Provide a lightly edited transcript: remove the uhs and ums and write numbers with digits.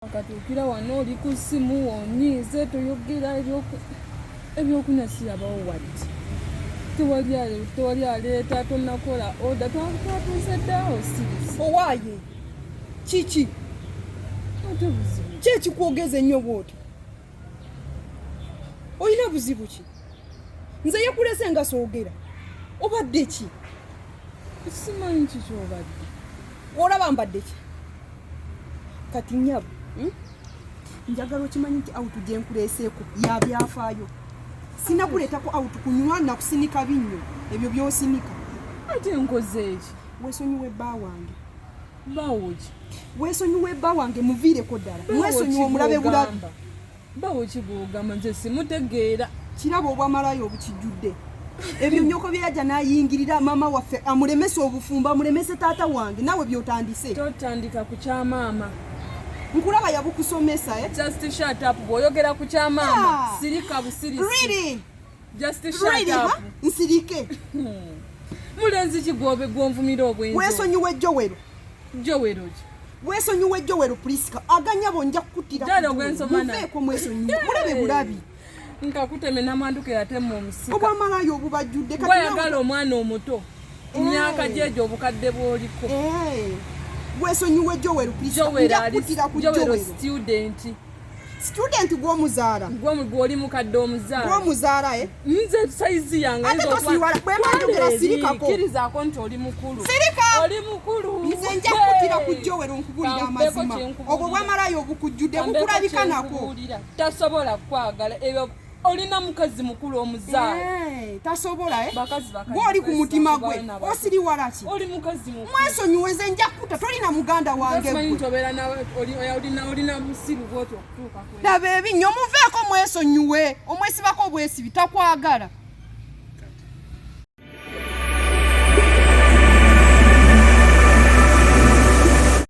Akatukira wano oli ku ssimu onyiize toyogera ebyokunyasira bawo wadde tewali aleeta tonnakola oda twatuuse ddawo sirisi owaaye kiki ate buzibu ki ekikwogeza ennyo bw'oti olina buzibu ki nze yekulese nga soogera obadde ki simanyi kikyobadde olaba mbadde ki kati nnyabo njagala okimanyi nti awutu gye nkuleeseeko yabyafaayo sinakuleetako awutu kunywa nakusinika binnyo ebyo by'osinika ate nkoze eki weesonyiwe bba wange bawo ki weesonyiwe bba wange muviireko ddala mwesonyiwe omulabe bulabi bawo ki bw'ogamba nze simutegeera kiraba obwamalayo obukijjudde ebyo nnyoko bye yajja n'ayingirira maama waffe amulemese obufumbo amulemese taata wange naawe by'otandise totandika ku kyamaama nkulaba yabukusomesa just shut up bw'oyogera ku kyamaama sirika busirisi really just shut up nsirike mulenzi ki gw'onvumira obwenzi weesonyiwe jowero ki weesonyiwe jowero pulisika aganyabo nja kukuttira muveeko mwesonyiwe mulabe bulabi nkakuteme namanduke yatema omusika obwamalayo obubajjudde bwayagala omwana omuto emyaka gyegyo obukadde bw'oliko weesonyiwe jowero pulisika nja kukuttira ku jowero student gw'omuzaala gw'oli mukadde omuzaala gw'omuzaala nze saizi yange kkirizaako nti oli mukulu oli mukulu nze nja kukuttira ku jowero nkubulira amazima obwo bwamalayo obukujjudde bukulabika nako tasobola kukwagala ebyo olina mukazi mukulu omuzaala tasobola gw'oli ku mutima gwe osiriwala ki oli mukazi mukulu mwesonyiwe nze nja kutta tolina muganda wange olina musiru bwoti okutuuka laba ebinnyo muveeko mwesonyiwe omwesibako obwesibi takwagala